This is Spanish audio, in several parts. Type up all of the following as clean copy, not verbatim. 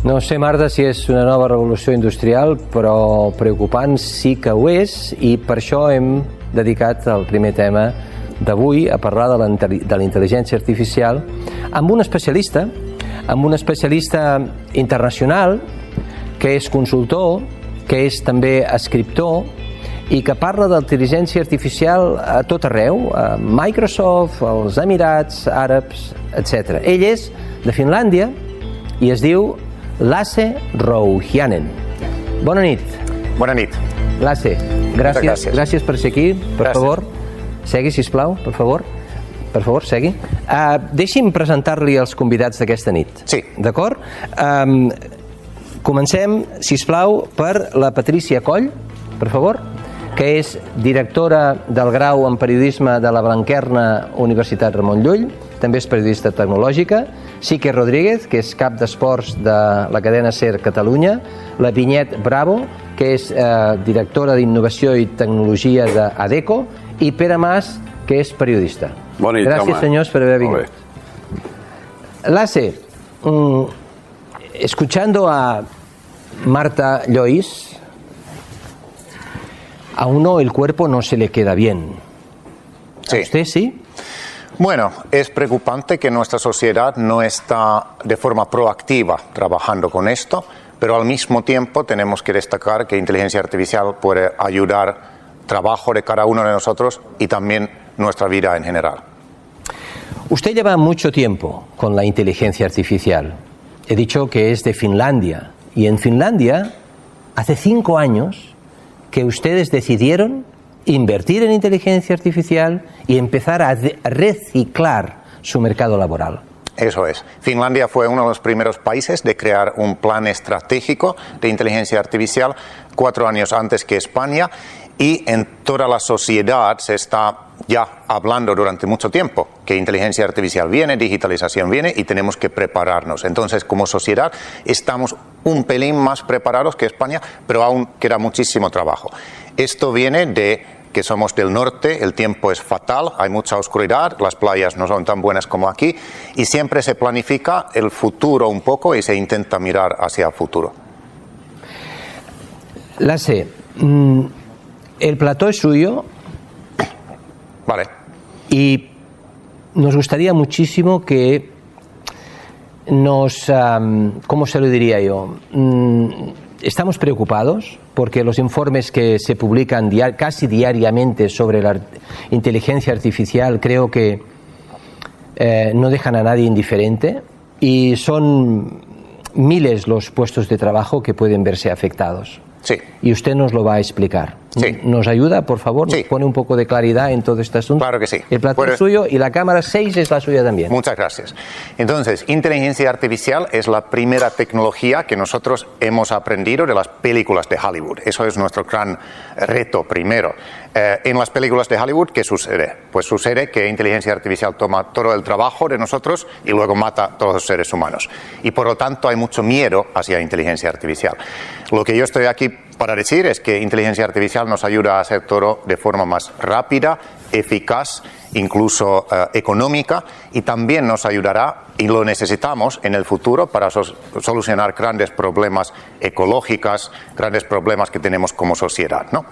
No sé, Marta, si és una nova revolució industrial, però preocupant sí que ho és, i per això hem dedicat el primer tema d'avui a parlar de la intel·ligència artificial amb un especialista internacional que és consultor, que és també escriptor i que parla d'intel·ligència artificial a tot arreu, a Microsoft, als Emirats Àrabs, etc. Ell és de Finlàndia i es diu Lasse Rouhiainen. Bona nit. Bona nit. Lasse, gràcies per ser aquí. Per favor, segui, sisplau, per favor. Per favor, segui. Deixi'm presentar-li els convidats d'aquesta nit. Sí. D'acord? Comencem, sisplau, per la Patrícia Coll, per favor, que és directora del grau en periodisme de la Blanquerna Universitat Ramon Llull, també és periodista tecnològica, Sique Rodríguez, que és cap d'esports de la cadena SER Catalunya, la Vinyet Bravo, que és directora d'innovació i tecnologia d'ADECO, i Pere Mas, que és periodista. Bona nit, Gràcies, senyors, por haber venido. Lasse, escuchando a Marta Llois, a uno el cuerpo no se le queda bien. Sí. ¿A usted sí? Bueno, es preocupante que nuestra sociedad no está de forma proactiva trabajando con esto, pero al mismo tiempo tenemos que destacar que inteligencia artificial puede ayudar trabajo de cada uno de nosotros y también nuestra vida en general. Usted lleva mucho tiempo con la inteligencia artificial. He dicho que es de Finlandia. Y en Finlandia, hace 5 años, que ustedes decidieron invertir en inteligencia artificial y empezar a reciclar su mercado laboral. Eso es. Finlandia fue uno de los primeros países de crear un plan estratégico de inteligencia artificial 4 años antes que España, y en toda la sociedad se está ya hablando durante mucho tiempo que inteligencia artificial viene, digitalización viene y tenemos que prepararnos. Entonces, como sociedad estamos un pelín más preparados que España, pero aún queda muchísimo trabajo. Esto viene de que somos del norte, el tiempo es fatal, hay mucha oscuridad, las playas no son tan buenas como aquí y siempre se planifica el futuro un poco y se intenta mirar hacia el futuro. Lasse, el plató es suyo. Vale. Y nos gustaría muchísimo que nos, ¿cómo se lo diría yo? Estamos preocupados porque los informes que se publican casi diariamente sobre la inteligencia artificial creo que no dejan a nadie indiferente y son miles los puestos de trabajo que pueden verse afectados. Sí. Y usted nos lo va a explicar. Sí. ¿Nos ayuda, por favor? Sí. ¿Nos pone un poco de claridad en todo este asunto? Claro que sí. El plato es suyo y la cámara 6 es la suya también. Muchas gracias. Entonces, inteligencia artificial es la primera tecnología que nosotros hemos aprendido de las películas de Hollywood. Eso es nuestro gran reto primero. En las películas de Hollywood, ¿qué sucede? Pues sucede que inteligencia artificial toma todo el trabajo de nosotros y luego mata a todos los seres humanos. Y por lo tanto hay mucho miedo hacia inteligencia artificial. Lo que yo estoy aquí para decir es que inteligencia artificial nos ayuda a hacer todo de forma más rápida, eficaz, incluso económica, y también nos ayudará, y lo necesitamos en el futuro, para solucionar grandes problemas ecológicos, grandes problemas que tenemos como sociedad, ¿no?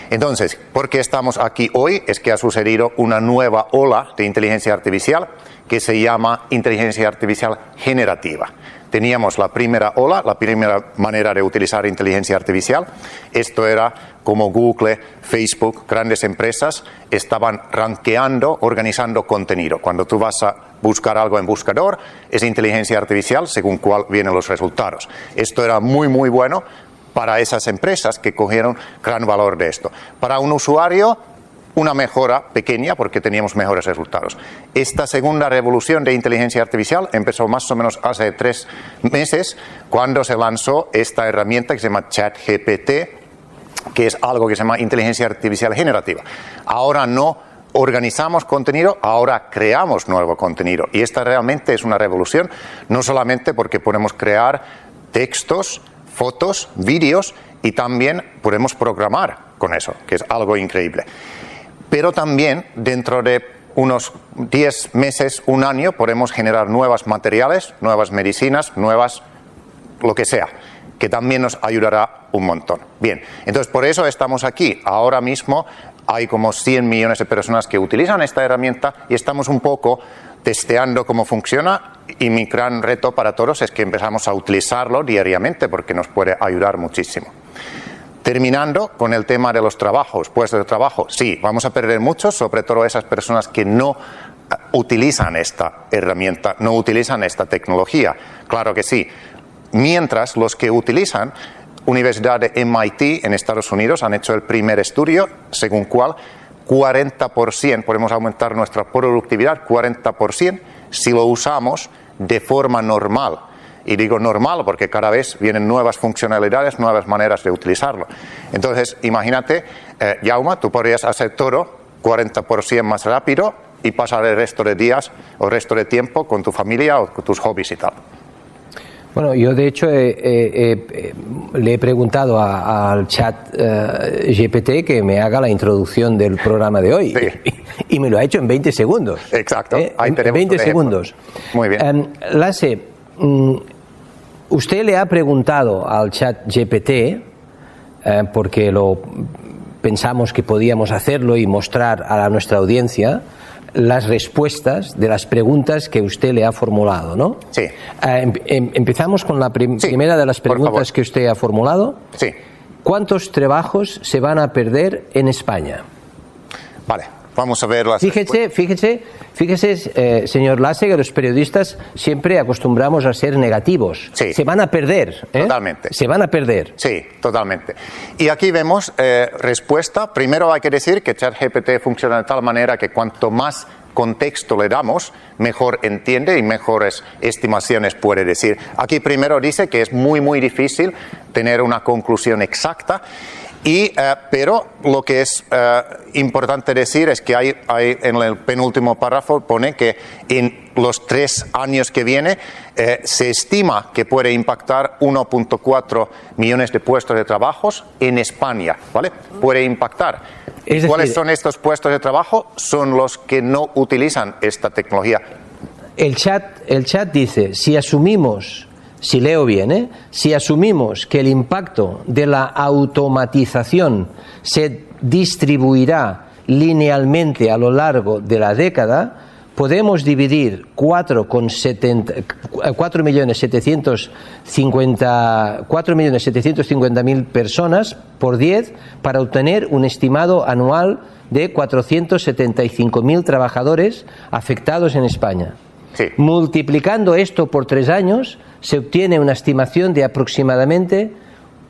Entonces, ¿por qué estamos aquí hoy? Es que ha sucedido una nueva ola de inteligencia artificial que se llama inteligencia artificial generativa. Teníamos la primera ola, la primera manera de utilizar inteligencia artificial. Esto era como Google, Facebook, grandes empresas estaban rankeando, organizando contenido. Cuando tú vas a buscar algo en buscador, es inteligencia artificial según cuál vienen los resultados. Esto era muy, muy bueno para esas empresas que cogieron gran valor de esto. Para un usuario, una mejora pequeña porque teníamos mejores resultados. Esta segunda revolución de inteligencia artificial empezó más o menos hace 3 meses cuando se lanzó esta herramienta que se llama ChatGPT, que es algo que se llama inteligencia artificial generativa. Ahora no organizamos contenido, ahora creamos nuevo contenido. Y esta realmente es una revolución, no solamente porque podemos crear textos, fotos, vídeos y también podemos programar con eso, que es algo increíble. Pero también dentro de unos 10 meses, un año, podemos generar nuevos materiales, nuevas medicinas, nuevas lo que sea, que también nos ayudará un montón. Bien, entonces por eso estamos aquí. Ahora mismo hay como 100 millones de personas que utilizan esta herramienta y estamos un poco testeando cómo funciona, y mi gran reto para todos es que empezamos a utilizarlo diariamente porque nos puede ayudar muchísimo. Terminando con el tema de los trabajos, puestos de trabajo, sí, vamos a perder muchos, sobre todo esas personas que no utilizan esta herramienta, no utilizan esta tecnología. Claro que sí. Mientras los que utilizan, Universidad de MIT en Estados Unidos han hecho el primer estudio, según cual 40% podemos aumentar nuestra productividad, 40%, si lo usamos de forma normal. Y digo normal porque cada vez vienen nuevas funcionalidades, nuevas maneras de utilizarlo. Entonces, imagínate, Jaume, tú podrías hacer todo 40% más rápido y pasar el resto de días o el resto de tiempo con tu familia o con tus hobbies y tal. Bueno, yo de hecho le he preguntado al chat GPT que me haga la introducción del programa de hoy, sí. y me lo ha hecho en 20 segundos. Exacto, ahí en tenemos 20 segundos. Muy bien. Lasse, usted le ha preguntado al chat GPT, porque pensamos que podíamos hacerlo y mostrar a nuestra audiencia las respuestas de las preguntas que usted le ha formulado, ¿no? Sí. Empezamos con la primera de las preguntas que usted ha formulado. Sí. ¿Cuántos trabajos se van a perder en España? Vale, vamos a ver las... Fíjese, señor Lasse, que los periodistas siempre acostumbramos a ser negativos. Sí. Se van a perder. Totalmente. Se van a perder. Sí, totalmente. Y aquí vemos respuesta. Primero hay que decir que ChatGPT funciona de tal manera que cuanto más contexto le damos, mejor entiende y mejores estimaciones puede decir. Aquí primero dice que es muy, muy difícil tener una conclusión exacta. Pero lo que es importante decir es que hay en el penúltimo párrafo pone que en los 3 años que viene se estima que puede impactar 1.4 millones de puestos de trabajo en España, ¿vale? Puede impactar. ¿Cuáles son estos puestos de trabajo? Son los que no utilizan esta tecnología. El chat dice, si asumimos... Si leo bien, si asumimos que el impacto de la automatización se distribuirá linealmente a lo largo de la década, podemos dividir 4.750.000 personas por 10 para obtener un estimado anual de 475.000 trabajadores afectados en España. Sí. Multiplicando esto por 3 años, se obtiene una estimación de aproximadamente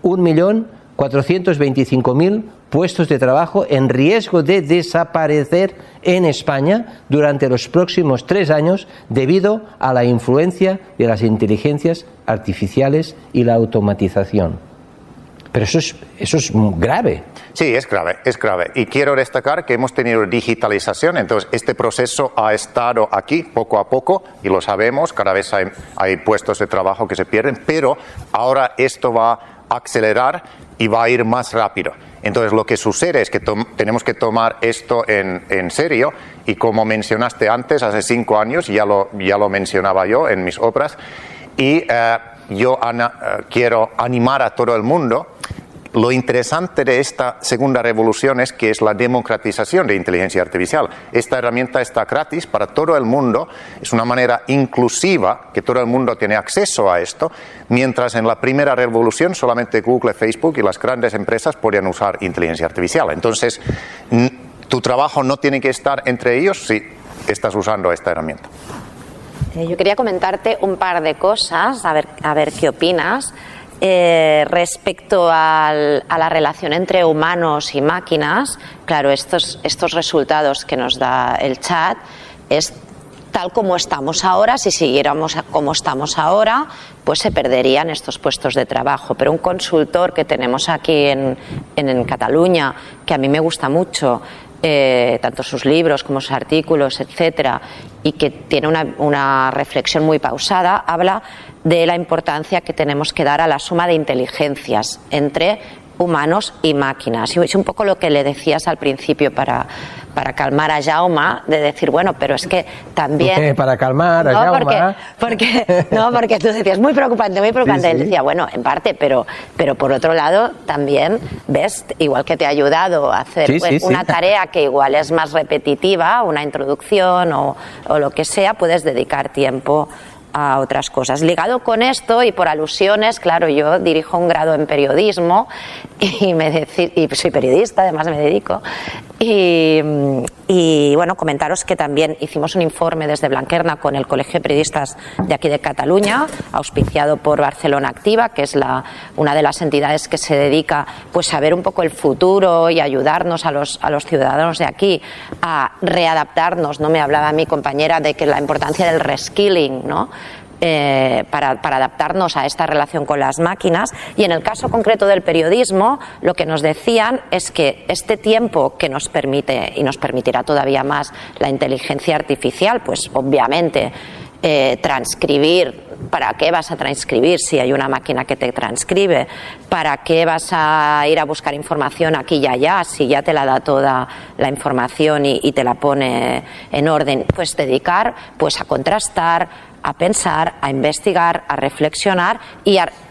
1.425.000 puestos de trabajo en riesgo de desaparecer en España durante los próximos 3 años debido a la influencia de las inteligencias artificiales y la automatización. Pero eso es grave. Sí, es grave. Y quiero destacar que hemos tenido digitalización, entonces este proceso ha estado aquí poco a poco, y lo sabemos, cada vez hay puestos de trabajo que se pierden, pero ahora esto va a acelerar y va a ir más rápido. Entonces lo que sucede es que tenemos que tomar esto en serio, y como mencionaste antes, hace 5 años, ya lo mencionaba yo en mis obras, y yo quiero animar a todo el mundo. Lo interesante de esta segunda revolución es que es la democratización de inteligencia artificial. Esta herramienta está gratis para todo el mundo, es una manera inclusiva que todo el mundo tiene acceso a esto, mientras en la primera revolución solamente Google, Facebook y las grandes empresas podían usar inteligencia artificial. Entonces, tu trabajo no tiene que estar entre ellos si estás usando esta herramienta. Yo quería comentarte un par de cosas, a ver qué opinas. Respecto a la relación entre humanos y máquinas, claro, estos resultados que nos da el chat es tal como estamos ahora. Si siguiéramos como estamos ahora, pues se perderían estos puestos de trabajo. Pero un consultor que tenemos aquí en Cataluña, que a mí me gusta mucho, tanto sus libros como sus artículos, etcétera, y que tiene una reflexión muy pausada, habla de la importancia que tenemos que dar a la suma de inteligencias entre humanos y máquinas. Y es un poco lo que le decías al principio para calmar a Jaume, de decir, bueno, pero es que también... Para calmar a Jaume... Porque tú decías, muy preocupante. Sí, sí. Él decía, bueno, en parte, pero por otro lado, también, ves, igual que te ha ayudado a hacer una tarea que igual es más repetitiva, una introducción o lo que sea, puedes dedicar tiempo a otras cosas. Ligado con esto y por alusiones, claro, yo dirijo un grado en periodismo y soy periodista, además me dedico. Y bueno, comentaros que también hicimos un informe desde Blanquerna con el Colegio de Periodistas de aquí de Cataluña, auspiciado por Barcelona Activa, que es una de las entidades que se dedica pues a ver un poco el futuro y ayudarnos a los ciudadanos de aquí a readaptarnos, ¿no? Me hablaba mi compañera de que la importancia del reskilling, ¿no? Para adaptarnos a esta relación con las máquinas. Y en el caso concreto del periodismo, lo que nos decían es que este tiempo que nos permite y nos permitirá todavía más la inteligencia artificial, pues obviamente transcribir, ¿para qué vas a transcribir si hay una máquina que te transcribe? ¿Para qué vas a ir a buscar información aquí y allá si ya te la da toda la información y te la pone en orden? Pues dedicar pues a contrastar, a pensar, a investigar, a reflexionar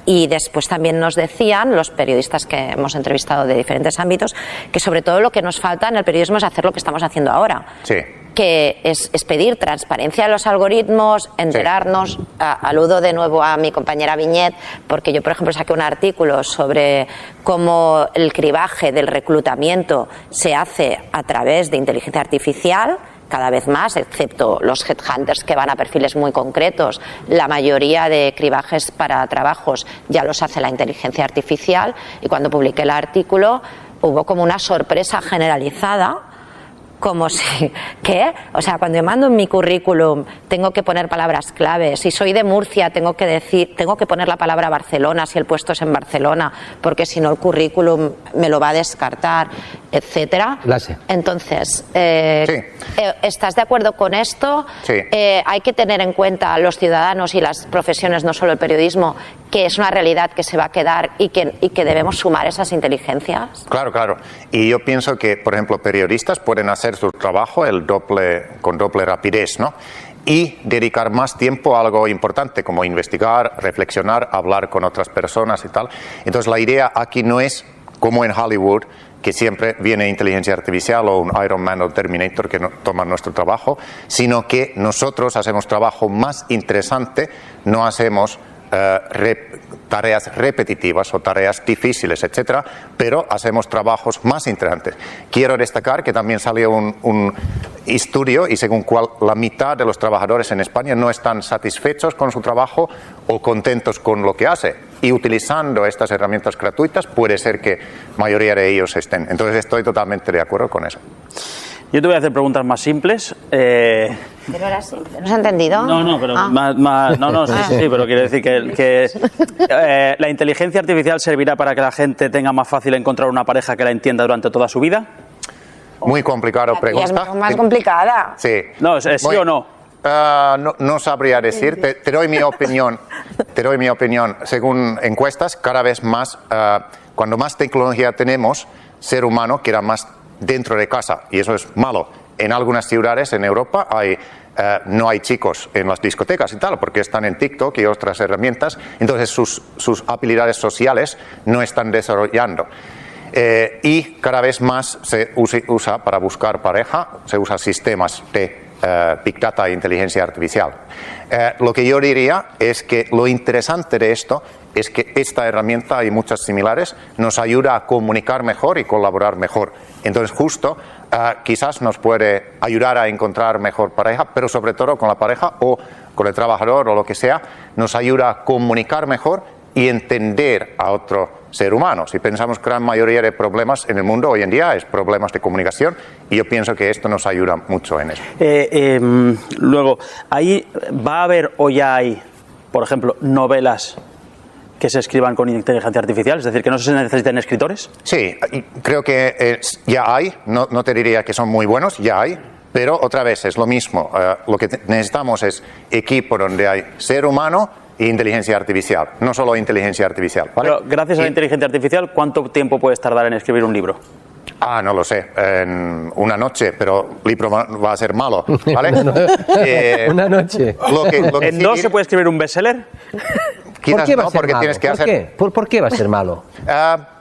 y después también nos decían los periodistas que hemos entrevistado de diferentes ámbitos que sobre todo lo que nos falta en el periodismo es hacer lo que estamos haciendo ahora. Sí. Que es pedir transparencia en los algoritmos, enterarnos. Sí. Aludo de nuevo a mi compañera Viñet, porque yo, por ejemplo, saqué un artículo sobre cómo el cribaje del reclutamiento se hace a través de inteligencia artificial, cada vez más, excepto los headhunters que van a perfiles muy concretos. La mayoría de cribajes para trabajos ya los hace la inteligencia artificial, y cuando publiqué el artículo hubo como una sorpresa generalizada, como si, ¿qué? O sea, cuando yo mando en mi currículum tengo que poner palabras clave. Si soy de Murcia tengo que poner la palabra Barcelona si el puesto es en Barcelona, porque si no el currículum me lo va a descartar, etcétera. Entonces, ¿estás de acuerdo con esto? Sí. Hay que tener en cuenta los ciudadanos y las profesiones, no solo el periodismo, que es una realidad que se va a quedar y que debemos sumar esas inteligencias. Claro, claro. Y yo pienso que, por ejemplo, periodistas pueden hacer su trabajo con doble rapidez, ¿no? Y dedicar más tiempo a algo importante, como investigar, reflexionar, hablar con otras personas y tal. Entonces, la idea aquí no es, como en Hollywood, que siempre viene inteligencia artificial o un Iron Man o Terminator que toman nuestro trabajo, sino que nosotros hacemos trabajo más interesante, no hacemos tareas repetitivas o tareas difíciles, etcétera, pero hacemos trabajos más interesantes. Quiero destacar que también salió un estudio y según cual la mitad de los trabajadores en España no están satisfechos con su trabajo o contentos con lo que hace. Y utilizando estas herramientas gratuitas puede ser que la mayoría de ellos estén. Entonces estoy totalmente de acuerdo con eso. Yo te voy a hacer preguntas más simples. Pero era simple. ¿No has entendido? No, pero sí, pero quiero decir que la inteligencia artificial servirá para que la gente tenga más fácil encontrar una pareja que la entienda durante toda su vida. Muy complicada pregunta. Es más complicada. Sí. No, ¿sí o no? No sabría decir. Te doy mi opinión. Según encuestas, cada vez más, cuando más tecnología tenemos, ser humano queda más dentro de casa, y eso es malo. En algunas ciudades en Europa no hay chicos en las discotecas y tal, porque están en TikTok y otras herramientas, entonces sus habilidades sociales no están desarrollando. Y cada vez más se usa para buscar pareja, se usan sistemas de Big Data e inteligencia artificial. Lo que yo diría es que lo interesante de esto es que esta herramienta y muchas similares nos ayuda a comunicar mejor y colaborar mejor. Entonces, justo, quizás nos puede ayudar a encontrar mejor pareja, pero sobre todo con la pareja o con el trabajador o lo que sea, nos ayuda a comunicar mejor y entender a otro ser humano. Si pensamos que la gran mayoría de problemas en el mundo hoy en día es problemas de comunicación, y yo pienso que esto nos ayuda mucho en eso. Luego, ahí va a haber o ya hay, por ejemplo, novelas que se escriban con inteligencia artificial, es decir, que no se necesiten escritores. Sí, creo que ya hay, no te diría que son muy buenos, ya hay, pero otra vez es lo mismo. Lo que necesitamos es equipo donde hay ser humano e inteligencia artificial, no solo inteligencia artificial. ¿Vale? Pero gracias a la inteligencia artificial, ¿cuánto tiempo puedes tardar en escribir un libro? No lo sé, en una noche, pero el libro va a ser malo, ¿vale? Una noche. ¿En dos se puede escribir un bestseller? Quizás ¿Por qué va no, a ser porque malo? tienes que ¿Por qué? ¿Por qué va a ser malo?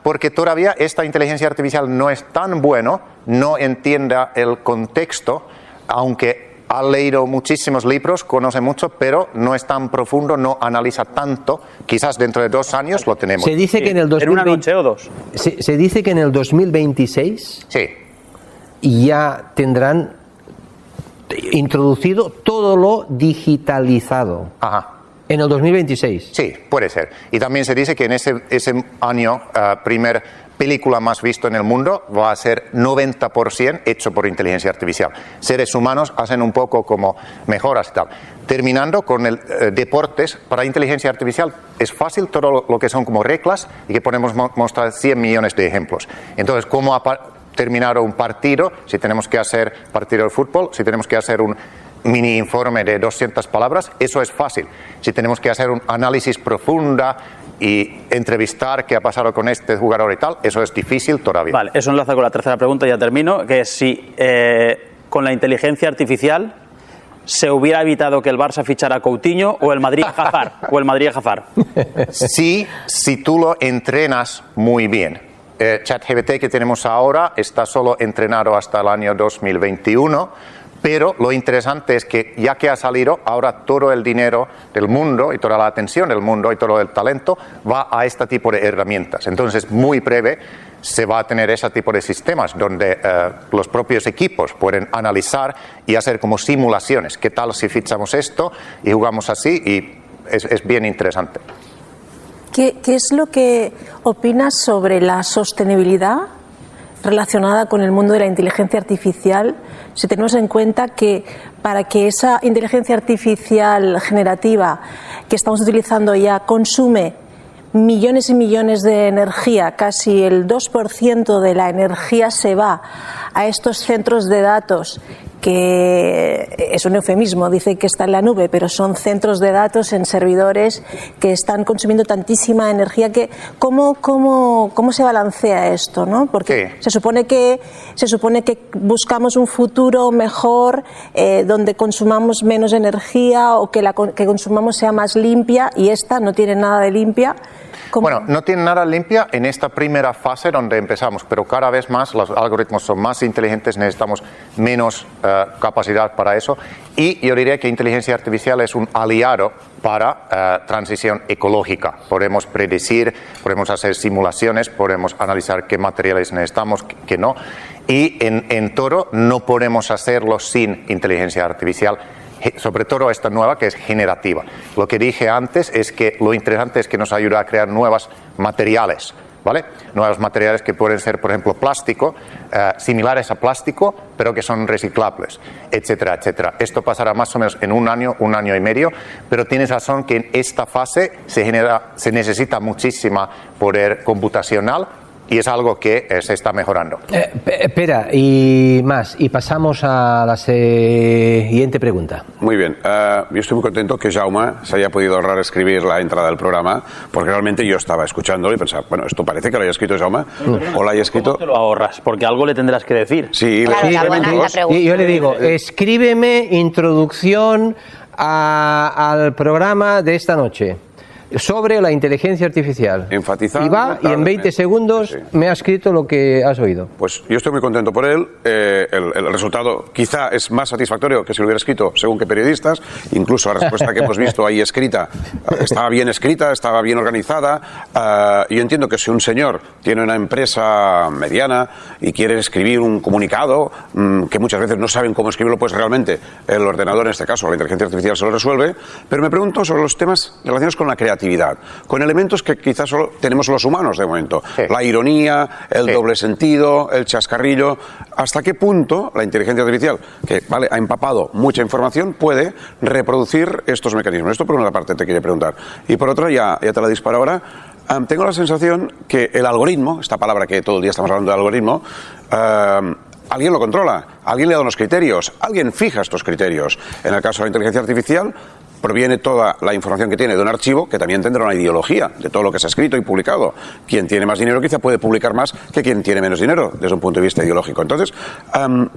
Porque todavía esta inteligencia artificial no es tan bueno, no entienda el contexto, aunque ha leído muchísimos libros, conoce mucho, pero no es tan profundo, no analiza tanto. Quizás dentro de 2 años lo tenemos. Se dice que en el ¿En una noche o dos? Se dice que en el 2026 Sí. ya tendrán introducido todo lo digitalizado. Ajá. En el 2026. Sí, puede ser. Y también se dice que en ese año, primer película más visto en el mundo va a ser 90% hecho por inteligencia artificial. Seres humanos hacen un poco como mejoras y tal. Terminando con el deportes, para inteligencia artificial es fácil todo lo que son como reglas y que podemos mostrar 100 millones de ejemplos. Entonces, ¿cómo terminar un partido? Si tenemos que hacer partido de fútbol, si tenemos que hacer un mini informe de 200 palabras, eso es fácil. Si tenemos que hacer un análisis profunda y entrevistar qué ha pasado con este jugador y tal, eso es difícil todavía. Vale, eso enlaza con la tercera pregunta, ya termino, que es si con la inteligencia artificial se hubiera evitado que el Barça fichara a Coutinho o el Madrid a Hazard. Sí, si tú lo entrenas muy bien. ChatGPT que tenemos ahora está solo entrenado hasta el año 2021, pero lo interesante es que ya que ha salido, ahora todo el dinero del mundo y toda la atención del mundo y todo el talento va a este tipo de herramientas. Entonces, muy breve se va a tener ese tipo de sistemas donde los propios equipos pueden analizar y hacer como simulaciones. ¿Qué tal si fichamos esto y jugamos así? Y es bien interesante. ¿Qué es lo que opinas sobre la sostenibilidad relacionada con el mundo de la inteligencia artificial, si tenemos en cuenta que para que esa inteligencia artificial generativa que estamos utilizando ya consume millones y millones de energía, casi el 2% de la energía se va a estos centros de datos, que es un eufemismo, dice que está en la nube, pero son centros de datos en servidores que están consumiendo tantísima energía que ¿cómo se balancea esto, ¿no? Porque sí. se supone que buscamos un futuro mejor donde consumamos menos energía o que la que consumamos sea más limpia, y esta no tiene nada de limpia. Bueno, no tiene nada limpia en esta primera fase donde empezamos, pero cada vez más los algoritmos son más inteligentes, necesitamos menos capacidad para eso, y yo diría que inteligencia artificial es un aliado para transición ecológica. Podemos predecir, podemos hacer simulaciones, podemos analizar qué materiales necesitamos, qué no, y en todo no podemos hacerlo sin inteligencia artificial, sobre todo esta nueva que es generativa. Lo que dije antes es que lo interesante es que nos ayuda a crear nuevos materiales, ¿vale? Nuevos materiales que pueden ser, por ejemplo, plástico, similares a plástico, pero que son reciclables, etcétera, etcétera. Esto pasará más o menos en un año y medio, pero tienes razón que en esta fase se necesita muchísima poder computacional, y es algo que se está mejorando. Espera, y pasamos a la siguiente pregunta. Muy bien, yo estoy muy contento que Jaume se haya podido ahorrar escribir la entrada del programa, porque realmente yo estaba escuchándolo y pensaba, bueno, esto parece que lo haya escrito Jaume, o lo haya escrito... ¿Cómo te lo ahorras? Porque algo le tendrás que decir. Sí, Claro, la pregunta. Y yo le digo, escríbeme introducción al programa de esta noche sobre la inteligencia artificial. Enfatizando, y va, y en 20 segundos sí. me ha escrito lo que has oído. Pues yo estoy muy contento por él. El resultado quizá es más satisfactorio que si lo hubiera escrito según qué periodistas. Incluso la respuesta que hemos visto ahí escrita estaba bien escrita, estaba bien organizada. Yo entiendo que si un señor tiene una empresa mediana y quiere escribir un comunicado que muchas veces no saben cómo escribirlo, pues realmente el ordenador, en este caso la inteligencia artificial, se lo resuelve. Pero me pregunto sobre los temas relacionados con la creatividad, con elementos que quizás solo tenemos los humanos de momento. Sí. La ironía, el doble sentido, el chascarrillo. ¿Hasta qué punto la inteligencia artificial, que vale, ha empapado mucha información, puede reproducir estos mecanismos? Esto por una parte te quería preguntar. Y por otra, ya te la disparo ahora, tengo la sensación que el algoritmo, esta palabra que todo el día estamos hablando de algoritmo, alguien lo controla, alguien le da unos criterios, alguien fija estos criterios. En el caso de la inteligencia artificial, proviene toda la información que tiene de un archivo que también tendrá una ideología de todo lo que se ha escrito y publicado. Quien tiene más dinero quizá puede publicar más que quien tiene menos dinero desde un punto de vista ideológico. Entonces, a la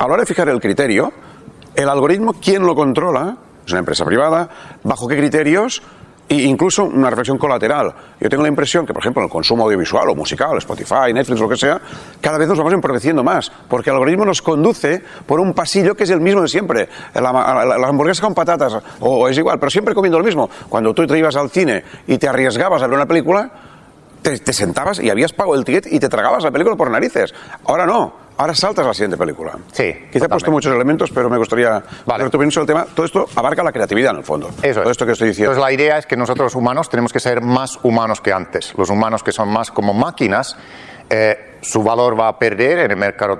hora de fijar el criterio, el algoritmo, ¿quién lo controla? Es una empresa privada. ¿Bajo qué criterios? E incluso una reflexión colateral. Yo tengo la impresión que, por ejemplo, en el consumo audiovisual o musical, Spotify, Netflix, lo que sea, cada vez nos vamos empobreciendo más, porque el algoritmo nos conduce por un pasillo que es el mismo de siempre. La hamburguesa con patatas, o es igual, pero siempre comiendo lo mismo. Cuando tú te ibas al cine y te arriesgabas a ver una película, te sentabas y habías pagado el ticket y te tragabas la película por narices. Ahora no. Ahora saltas a la siguiente película. Sí. Quizá he puesto muchos elementos, pero me gustaría ver tu opinión sobre el tema. Todo esto abarca la creatividad, en el fondo. Eso todo esto que estoy diciendo. Entonces, la idea es que nosotros humanos tenemos que ser más humanos que antes. Los humanos que son más como máquinas, su valor va a perder en el mercado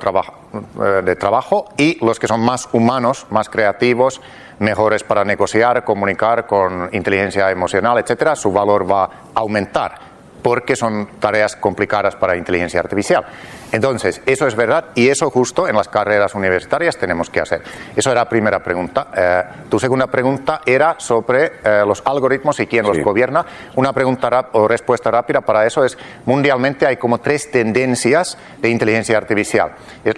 de trabajo, y los que son más humanos, más creativos, mejores para negociar, comunicar con inteligencia emocional, etcétera, su valor va a aumentar, porque son tareas complicadas para inteligencia artificial. Entonces, eso es verdad, y eso justo en las carreras universitarias tenemos que hacer. Eso era la primera pregunta. Tu segunda pregunta era sobre los algoritmos y quién los gobierna. Una pregunta o respuesta rápida para eso es: mundialmente hay como 3 tendencias de inteligencia artificial.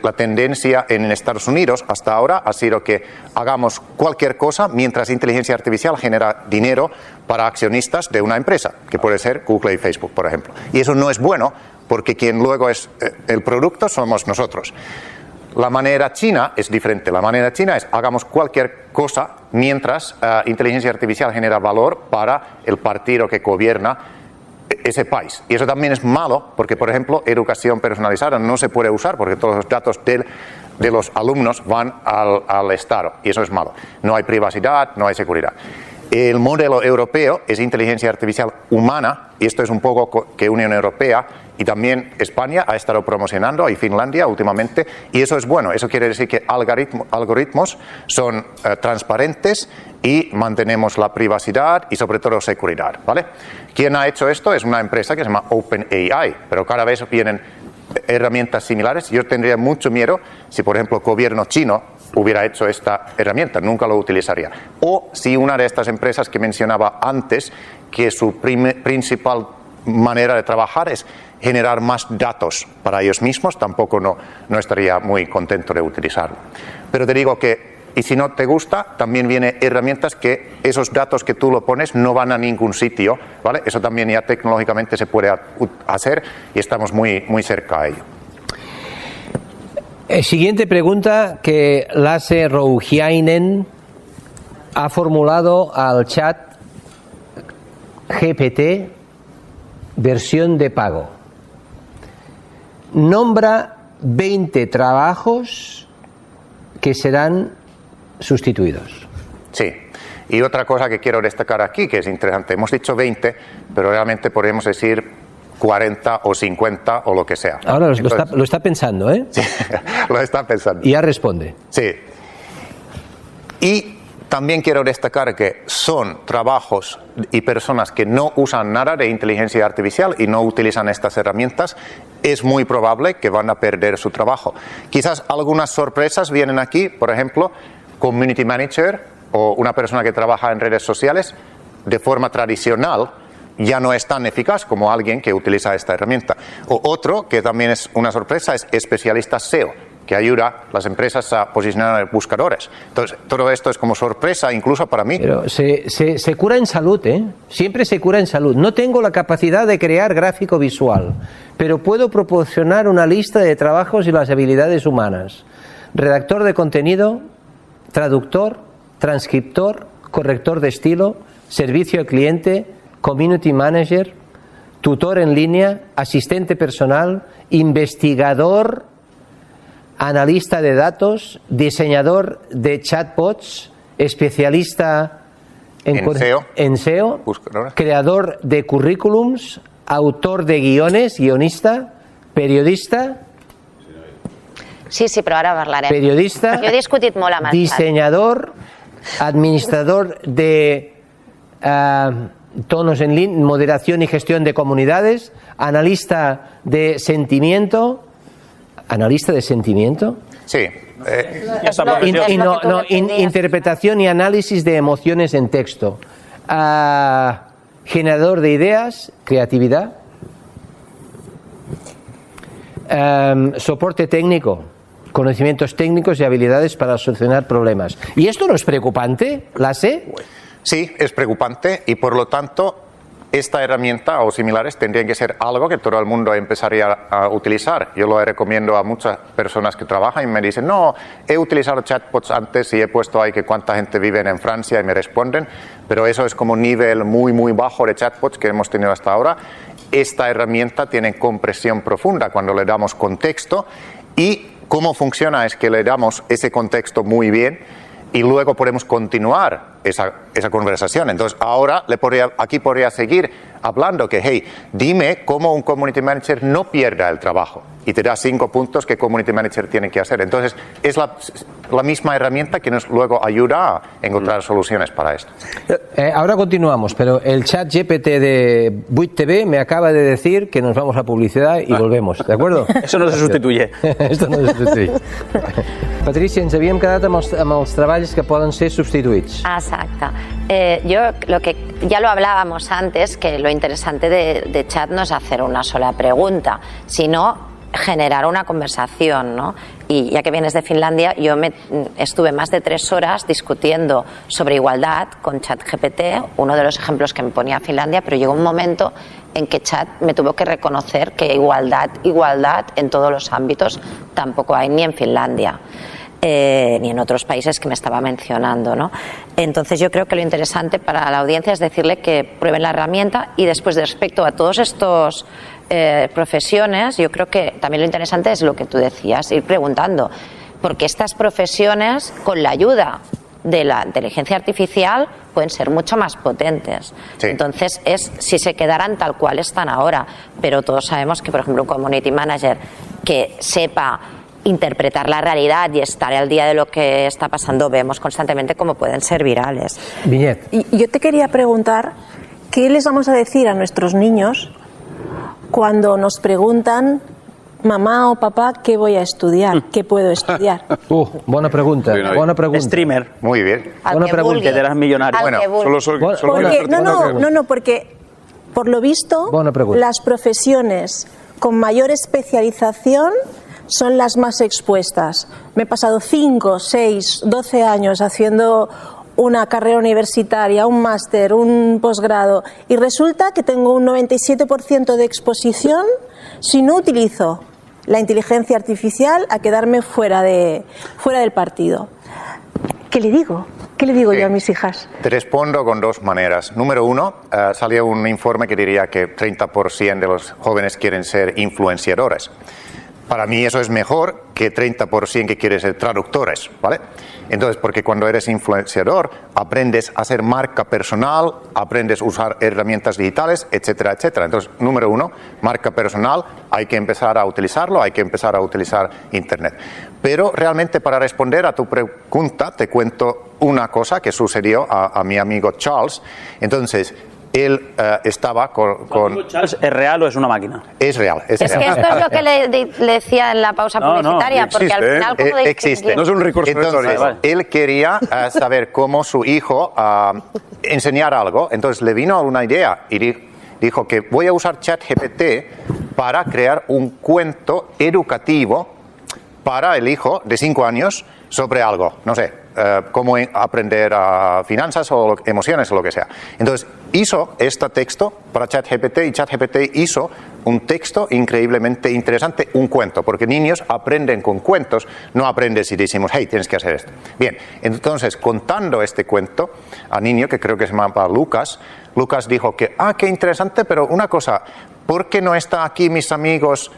La tendencia en Estados Unidos hasta ahora ha sido que hagamos cualquier cosa mientras inteligencia artificial genera dinero para accionistas de una empresa, que puede ser Google y Facebook, por ejemplo. Y eso no es bueno, porque quien luego es el producto somos nosotros. La manera china es diferente. La manera china es: hagamos cualquier cosa mientras inteligencia artificial genera valor para el partido que gobierna ese país. Y eso también es malo, porque, por ejemplo, educación personalizada no se puede usar porque todos los datos de los alumnos van al Estado, y eso es malo. No hay privacidad, no hay seguridad. El modelo europeo es inteligencia artificial humana, y esto es un poco que Unión Europea y también España ha estado promocionando, y Finlandia últimamente, y eso es bueno. Eso quiere decir que algoritmos son transparentes y mantenemos la privacidad y sobre todo seguridad, ¿vale? ¿Quién ha hecho esto? Es una empresa que se llama OpenAI, pero cada vez vienen herramientas similares. Yo tendría mucho miedo si, por ejemplo, el gobierno chino hubiera hecho esta herramienta, nunca lo utilizaría. O si una de estas empresas que mencionaba antes, que su principal manera de trabajar es generar más datos para ellos mismos, tampoco no estaría muy contento de utilizarlo. Pero te digo que, y si no te gusta, también vienen herramientas que esos datos que tú lo pones no van a ningún sitio, ¿vale? Eso también ya tecnológicamente se puede hacer, y estamos muy, muy cerca a ello. Siguiente pregunta que Lasse Rouhiainen ha formulado al chat GPT versión de pago. Nombra 20 trabajos que serán sustituidos. Sí. Y otra cosa que quiero destacar aquí, que es interesante, hemos dicho 20, pero realmente podríamos decir 40 o 50 o lo que sea. Ahora lo está pensando, ¿eh? Sí, lo está pensando. Y ya responde. Sí. Y también quiero destacar que son trabajos y personas que no usan nada de inteligencia artificial y no utilizan estas herramientas. Es muy probable que van a perder su trabajo. Quizás algunas sorpresas vienen aquí, por ejemplo, community manager o una persona que trabaja en redes sociales de forma tradicional ya no es tan eficaz como alguien que utiliza esta herramienta. O otro que también es una sorpresa es especialista SEO, que ayuda a las empresas a posicionar buscadores. Entonces, todo esto es como sorpresa incluso para mí. Pero se cura en salud, ¿eh? Siempre se cura en salud. No tengo la capacidad de crear gráfico visual, pero puedo proporcionar una lista de trabajos y las habilidades humanas. Redactor de contenido, traductor, transcriptor, corrector de estilo, servicio al cliente, community manager, tutor en línea, asistente personal, investigador, analista de datos, diseñador de chatbots, especialista en SEO, creador de currículums, autor de guionista, periodista. Sí, pero ara parlarem. Periodista, Jo he discutit molt amb el diseñador, administrador de tonos en línea, moderación y gestión de comunidades, analista de sentimiento, analista de sentimiento. Sí. Esta profesión. Interpretación y análisis de emociones en texto. Generador de ideas, creatividad. Soporte técnico, conocimientos técnicos y habilidades para solucionar problemas. ¿Y esto no es preocupante, Lasse? Sí, es preocupante y por lo tanto esta herramienta o similares tendrían que ser algo que todo el mundo empezaría a utilizar. Yo lo recomiendo a muchas personas que trabajan y me dicen, no, he utilizado chatbots antes y he puesto ahí que cuánta gente vive en Francia y me responden, pero eso es como un nivel muy, muy bajo de chatbots que hemos tenido hasta ahora. Esta herramienta tiene compresión profunda cuando le damos contexto y cómo funciona es que le damos ese contexto muy bien y luego podemos continuar esa conversación. Entonces ahora aquí podría seguir hablando que, hey, dime cómo un community manager no pierda el trabajo y te da 5 puntos que community manager tiene que hacer. Entonces es la misma herramienta que nos luego ayuda a encontrar soluciones para esto. Ahora continuamos, pero el chat GPT de Buit TV me acaba de decir que nos vamos a publicidad y volvemos, ¿de acuerdo? Eso no se sustituye. Esto no se sustituye. Patricia, ens havíem quedat amb els treballs que poden ser substituïts. Exacto. Ya lo hablábamos antes, que lo interesante de chat no es hacer una sola pregunta, sino generar una conversación, ¿no? Y ya que vienes de Finlandia, yo estuve más de 3 horas discutiendo sobre igualdad con ChatGPT, uno de los ejemplos que me ponía Finlandia, pero llegó un momento en que Chat me tuvo que reconocer que igualdad en todos los ámbitos tampoco hay ni en Finlandia. Ni en otros países que me estaba mencionando, ¿no? Entonces yo creo que lo interesante para la audiencia es decirle que prueben la herramienta y después respecto a todos estos profesiones, yo creo que también lo interesante es lo que tú decías, ir preguntando, porque estas profesiones con la ayuda de la inteligencia artificial pueden ser mucho más potentes. Sí. Entonces es si se quedaran tal cual están ahora, pero todos sabemos que por ejemplo un community manager que sepa interpretar la realidad y estar al día de lo que está pasando, vemos constantemente cómo pueden ser virales. Viñet. Y yo te quería preguntar, ¿qué les vamos a decir a nuestros niños cuando nos preguntan, mamá o papá, qué voy a estudiar, qué puedo estudiar? Buena pregunta, buena pregunta. Streamer. Muy bien. Buena pregunta. Que eras millonario. Bueno, porque por lo visto las profesiones con mayor especialización son las más expuestas. Me he pasado 5, 6, 12 años haciendo una carrera universitaria, un máster, un posgrado y resulta que tengo un 97% de exposición si no utilizo la inteligencia artificial a quedarme fuera del partido. ¿Qué le digo? ¿Qué le digo yo a mis hijas? Te respondo con 2 maneras. Número 1, salió un informe que diría que 30% de los jóvenes quieren ser influenciadores. Para mí eso es mejor que 30% que quieren ser traductores, ¿vale? Entonces, porque cuando eres influenciador, aprendes a hacer marca personal, aprendes a usar herramientas digitales, etcétera, etcétera. Entonces, número 1, marca personal, hay que empezar a utilizarlo, hay que empezar a utilizar Internet. Pero realmente para responder a tu pregunta, te cuento una cosa que sucedió a mi amigo Charles. Entonces, él estaba con... ¿Charles es real o es una máquina? Es real. Es real. Que esto es lo que le decía en la pausa publicitaria, porque al final... ¿cómo existe. No es un recurso. Entonces, él quería saber cómo su hijo enseñar algo, entonces le vino una idea y dijo que voy a usar ChatGPT para crear un cuento educativo para el hijo de 5 años sobre algo, no sé, cómo aprender finanzas o emociones o lo que sea. Entonces hizo este texto para ChatGPT y ChatGPT hizo un texto increíblemente interesante, un cuento, porque niños aprenden con cuentos, no aprenden si decimos, hey, tienes que hacer esto. Bien, entonces contando este cuento a niño, que creo que se llama Lucas dijo que, qué interesante, pero una cosa, ¿por qué no están aquí mis amigos?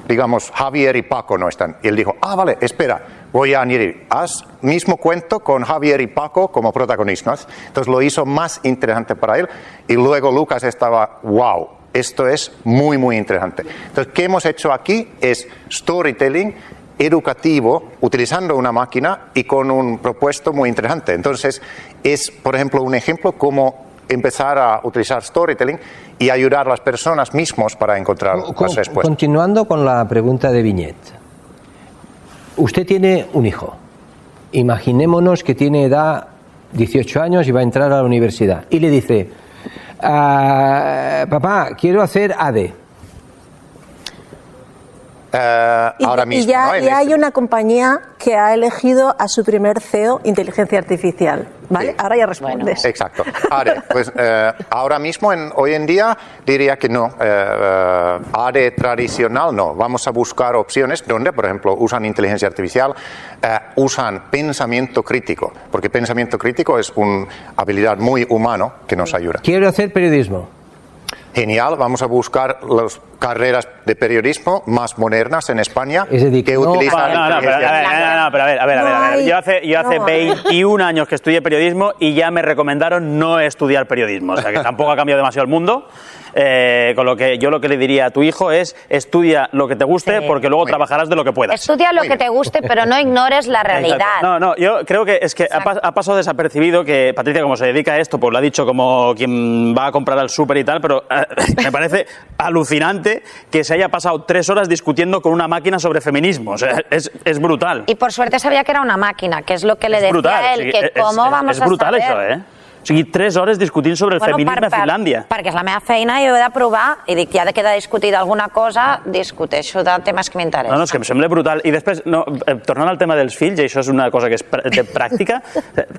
Digamos, Javier y Paco no están. Y él dijo, vale, espera, voy a añadir, haz mismo cuento con Javier y Paco como protagonistas. Entonces lo hizo más interesante para él. Y luego Lucas estaba, wow, esto es muy, muy interesante. Entonces, ¿qué hemos hecho aquí? Es storytelling educativo, utilizando una máquina y con un propuesto muy interesante. Entonces, es, por ejemplo, un ejemplo cómo empezar a utilizar storytelling y ayudar a las personas mismos para encontrar las respuestas. Continuando con la pregunta de Viñet. usted tiene un hijo. Imaginémonos que tiene edad 18 años y va a entrar a la universidad. Y le dice, papá, quiero hacer AD. Ahora mismo, y ya, ¿no? ya hay una compañía que ha elegido a su primer CEO inteligencia artificial, ¿vale? Sí. Ahora ya respondes. Exacto. ADE, pues ahora mismo, hoy en día, diría que no. ADE tradicional no. Vamos a buscar opciones donde, por ejemplo, usan inteligencia artificial, usan pensamiento crítico, porque pensamiento crítico es una habilidad muy humano que nos ayuda. Quiero hacer periodismo. Genial, vamos a buscar las carreras de periodismo más modernas en España Es decir, que no- utilizan pero a ver. Yo hace no hay. 21 años que estudié periodismo y ya me recomendaron no estudiar periodismo. O sea que tampoco ha cambiado demasiado el mundo. Con lo que yo lo que le diría a tu hijo es estudia lo que te guste Sí. porque luego trabajarás de lo que puedas. Estudia lo Muy que bien. te guste, pero no ignores la realidad. Exacto. No, yo creo que es que ha pasado desapercibido que Patricia, como se dedica a esto, pues lo ha dicho como quien va a comprar al súper y tal, pero me parece alucinante que se haya pasado 3 horas discutiendo con una máquina sobre feminismo. O sea, es brutal. Y por suerte sabía que era una máquina, que es lo que le decía brutal. a él, O sigui, que cómo vamos és a brutal saber... això, eh? O sigui, 3 hores discutint sobre el feminisme a Finlàndia. Perquè és la meva feina i ho he de provar i dic, ja de queda discutir alguna cosa, discuteixo de temes que m'interessen. No, és que em sembla brutal. I després, tornant al tema dels fills, i això és una cosa que és de pràctica,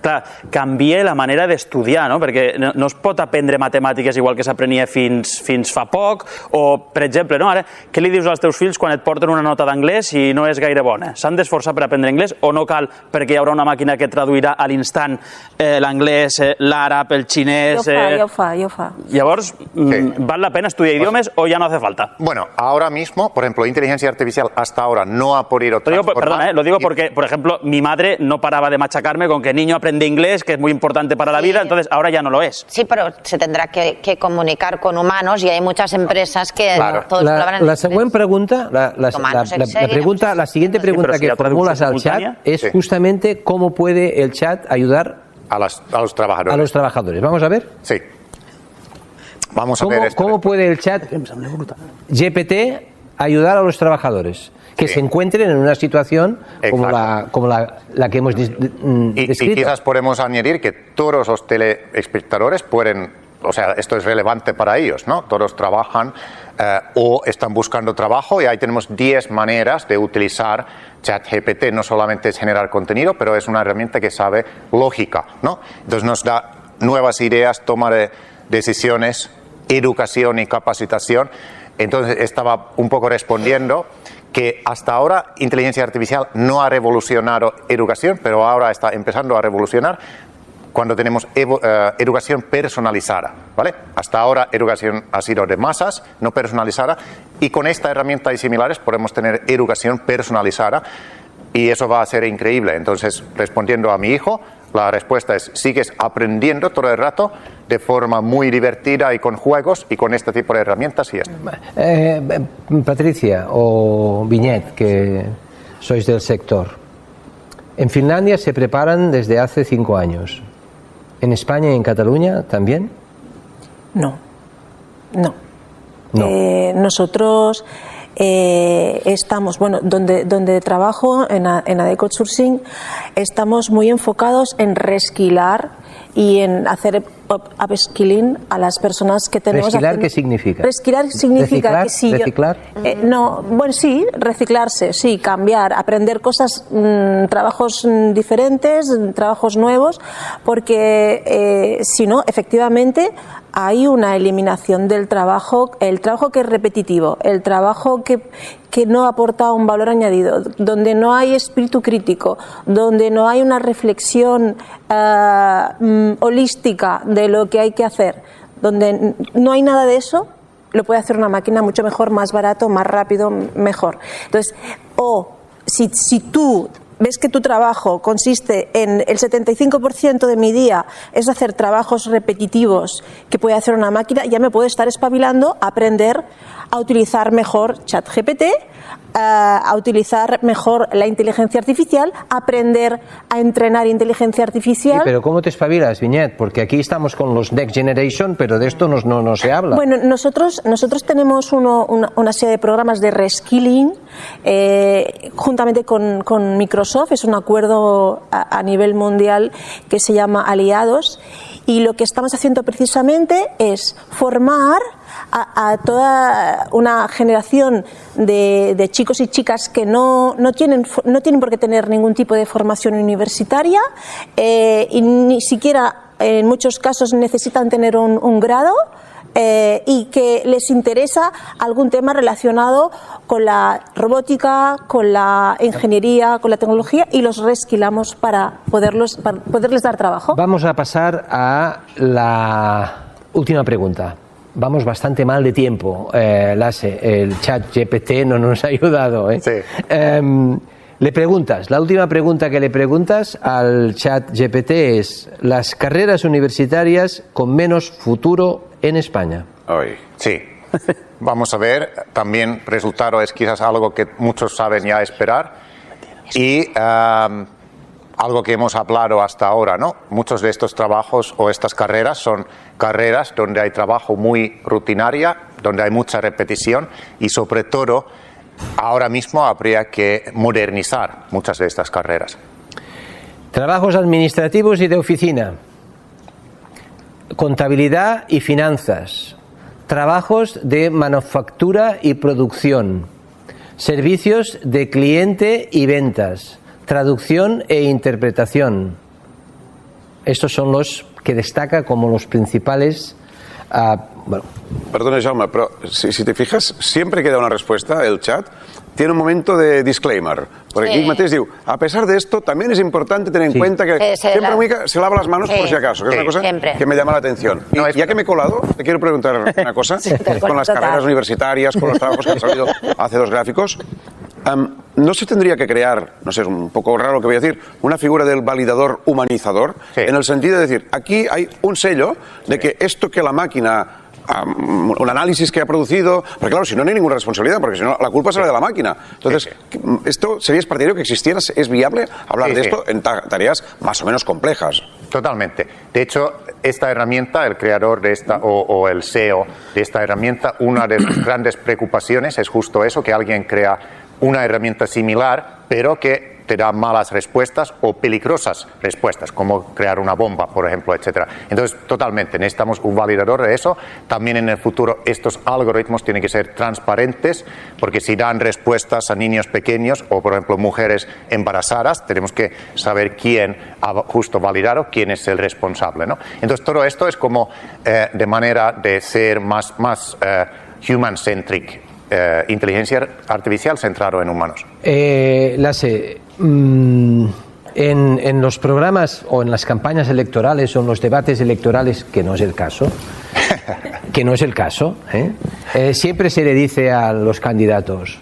clar, canvia la manera d'estudiar, no? Perquè no es pot aprendre matemàtiques igual que s'aprenia fins fa poc, o, per exemple, no? Ara, què li dius als teus fills quan et porten una nota d'anglès i no és gaire bona? S'han d'esforçar per aprendre anglès o no cal perquè hi haurà una màquina que traduirà a l'instant l'anglès, l'àrab, el xinès... Ja ho fa. Llavors, ¿val la pena estudiar idiomes o ya no hace falta? Bueno, ahora mismo, por ejemplo, inteligencia artificial hasta ahora no ha podido Lo digo, transformar... lo digo porque, por ejemplo, mi madre no paraba de machacarme con que niño aprende inglés, que es muy importante para la vida, entonces ahora ya no lo es. Sí, pero se tendrá que comunicar con humanos y hay muchas empresas que Claro. todos hablan en La inglés. següent pregunta, la siguiente Sí, pero pregunta si la que formulas traducción al chat simultánea. es Sí. justamente cómo puede el chat ayudar a los trabajadores. a los trabajadores. Vamos a ver. Sí. Vamos a ver esto. ¿Cómo puede el chat GPT ayudar a los trabajadores que Sí. se encuentren en una situación como Exacto. la que hemos Y descrito? quizás podemos añadir que todos los teleespectadores pueden, o sea, esto es relevante para ellos, ¿no? Todos trabajan o están buscando trabajo y ahí tenemos 10 maneras de utilizar ChatGPT. No solamente es generar contenido, pero es una herramienta que sabe lógica, ¿no? Entonces nos da nuevas ideas, toma de decisiones, educación y capacitación. Entonces estaba un poco respondiendo que hasta ahora inteligencia artificial no ha revolucionado educación, pero ahora está empezando a revolucionar cuando tenemos educación personalizada, ¿vale? Hasta ahora educación ha sido de masas, no personalizada, y con esta herramienta y similares podemos tener educación personalizada y eso va a ser increíble. Entonces, respondiendo a mi hijo, la respuesta es, sigues aprendiendo todo el rato de forma muy divertida y con juegos y con este tipo de herramientas y ya está. Patricia o Viñet, que sois del sector, en Finlandia se preparan desde hace 5 años. ¿En España y en Cataluña también? No. No. Nosotros estamos, bueno, donde trabajo en ADE Sourcing, estamos muy enfocados en resquilar y en hacer upskilling a las personas que tenemos. ¿Resquilar qué significa? Resquilar significa ¿Reciclar? que si ¿Reciclar? no, bueno, sí, reciclarse, sí, cambiar, aprender cosas, trabajos diferentes, trabajos nuevos, porque si no, efectivamente, hay una eliminación del trabajo, el trabajo que es repetitivo, el trabajo que no aporta un valor añadido, donde no hay espíritu crítico, donde no hay una reflexión holística de lo que hay que hacer, donde no hay nada de eso, lo puede hacer una máquina mucho mejor, más barato, más rápido, mejor. Entonces, si tú ves que tu trabajo consiste en el 75% de mi día es hacer trabajos repetitivos que puede hacer una máquina, ya me puedo estar espabilando a aprender a utilizar mejor ChatGPT, a utilizar mejor la inteligencia artificial, aprender a entrenar inteligencia artificial. Sí, pero ¿cómo te espabilas, Viñet? Porque aquí estamos con los Next Generation, pero de esto no se habla. Bueno, nosotros tenemos una serie de programas de reskilling juntamente con Microsoft. Es un acuerdo a nivel mundial que se llama Aliados, y lo que estamos haciendo precisamente es formar a toda una generación de chicos y chicas que no tienen por qué tener ningún tipo de formación universitaria, y ni siquiera en muchos casos necesitan tener un grado, y que les interesa algún tema relacionado con la robótica, con la ingeniería, con la tecnología, y los reskillamos para poderles dar trabajo. Vamos a pasar a la última pregunta. Vamos bastante mal de tiempo, Lasse. El chat GPT no nos ha ayudado. Sí. La última pregunta que le preguntas al chat GPT es: las carreras universitarias con menos futuro en España. Ay. Sí. Vamos a ver. También resultado es quizás algo que muchos saben ya esperar. Y algo que hemos hablado hasta ahora, ¿no? Muchos de estos trabajos o estas carreras son carreras donde hay trabajo muy rutinaria, donde hay mucha repetición, y sobre todo ahora mismo habría que modernizar muchas de estas carreras. Trabajos administrativos y de oficina, contabilidad y finanzas, trabajos de manufactura y producción, servicios de cliente y ventas, traducción e interpretación. Estos son los que destaca como los principales. Bueno. Perdona, Jaume, pero si te fijas, siempre que da una respuesta, el chat tiene un momento de disclaimer. Porque aquí mateix diu, a pesar de esto, también es importante tener en cuenta que siempre una mica se lava las manos por si acaso, que es una cosa que me llama la atención. Y ya que me he colado, te quiero preguntar una cosa, con las carreras universitarias, con los trabajos que han salido hace dos gráficos. ¿No se tendría que crear, no sé, es un poco raro lo que voy a decir, una figura del validador humanizador? Sí. En el sentido de decir, aquí hay un sello de que esto que la máquina, un análisis que ha producido, porque claro, si no, no hay ninguna responsabilidad, porque si no, la culpa será de la máquina. Entonces, ¿esto serías partidario que existiera? ¿Es viable hablar de esto en tareas más o menos complejas? Totalmente. De hecho, esta herramienta, el creador de esta o el CEO de esta herramienta, una de las grandes preocupaciones es justo eso, que alguien crea una herramienta similar, pero que te da malas respuestas o peligrosas respuestas, como crear una bomba, por ejemplo, etcétera. Entonces, totalmente, necesitamos un validador de eso. También en el futuro estos algoritmos tienen que ser transparentes, porque si dan respuestas a niños pequeños o, por ejemplo, mujeres embarazadas, tenemos que saber quién ha justo validado, quién es el responsable, ¿no? Entonces, todo esto es como de manera de ser más human-centric. Inteligencia artificial centrado en humanos. Lasse, en los programas o en las campañas electorales o en los debates electorales, que no es el caso, siempre se le dice a los candidatos: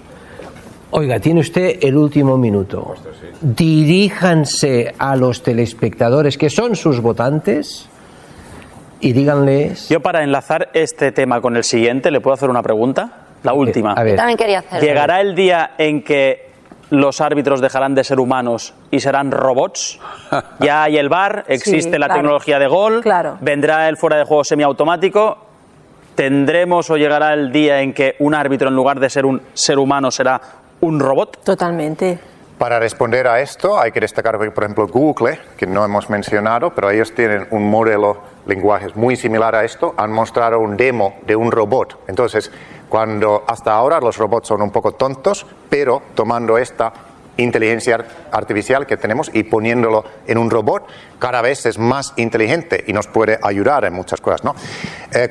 oiga, tiene usted el último minuto, diríjanse a los telespectadores que son sus votantes y díganles... Yo, para enlazar este tema con el siguiente, ¿le puedo hacer una pregunta? La última. Yo también quería hacer. ¿Llegará el día en que los árbitros dejarán de ser humanos y serán robots? Ya hay el VAR, existe la tecnología de gol, vendrá el fuera de juego semiautomático. ¿Tendremos o llegará el día en que un árbitro, en lugar de ser un ser humano, será un robot? Totalmente. Para responder a esto hay que destacar, por ejemplo, Google, que no hemos mencionado, pero ellos tienen un modelo lenguaje muy similar a esto. Han mostrado un demo de un robot. Entonces, cuando hasta ahora los robots son un poco tontos, pero tomando esta inteligencia artificial que tenemos y poniéndolo en un robot, cada vez es más inteligente y nos puede ayudar en muchas cosas, ¿no?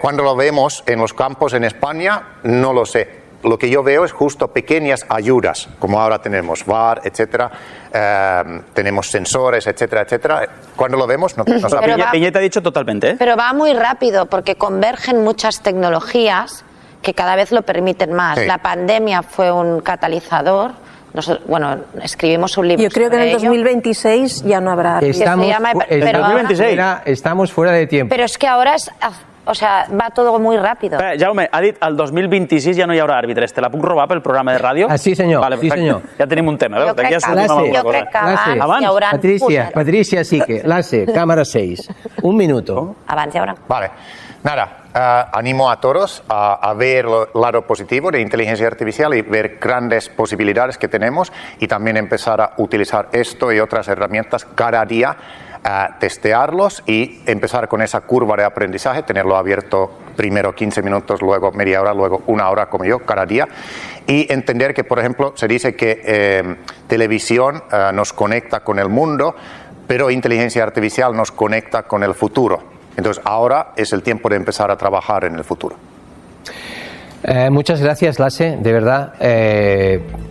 Cuando lo vemos en los campos en España, no lo sé. Lo que yo veo es justo pequeñas ayudas, como ahora tenemos VAR, etcétera, tenemos sensores, etcétera, etcétera. Cuando lo vemos, no sabemos. Piñeta ha dicho totalmente, ¿eh? Pero va muy rápido porque convergen muchas tecnologías que cada vez lo permiten más. Sí. La pandemia fue un catalizador. Nosotros, escribimos un libro. Yo creo que en el 2026 ya no habrá. Estamos fuera de tiempo. Pero es que ahora es... o sea, va todo muy rápido. Jaume, ha dit el 2026 ja no hi haurà àrbitres. Te la puc robar pel programa de ràdio? Sí, senyor. Vale, sí, senyor. Ja tenim un tema. Jo crec que abans hi haurà... Patricia Sique, Lasse, cámara 6. Un minuto. Abans hi haurà... Vale. Nada, animo a todos a ver el lado positivo de inteligencia artificial y ver grandes posibilidades que tenemos y también empezar a utilizar esto y otras herramientas cada día, testearlos y empezar con esa curva de aprendizaje, tenerlo abierto primero 15 minutos, luego media hora, luego una hora como yo cada día y entender que, por ejemplo, se dice que televisión nos conecta con el mundo, pero inteligencia artificial nos conecta con el futuro. Entonces, ahora es el tiempo de empezar a trabajar en el futuro. Muchas gracias, Lasse, de verdad.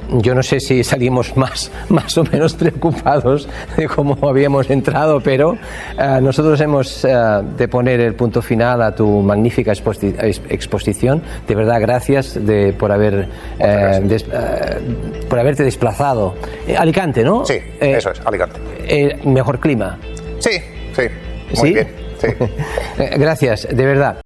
Yo no sé si salimos más o menos preocupados de cómo habíamos entrado, pero nosotros hemos de poner el punto final a tu magnífica exposición. De verdad, gracias por por haberte desplazado. Alicante, ¿no? Sí, eso es, Alicante. Mejor clima. Sí, muy bien. Sí. Gracias, de verdad.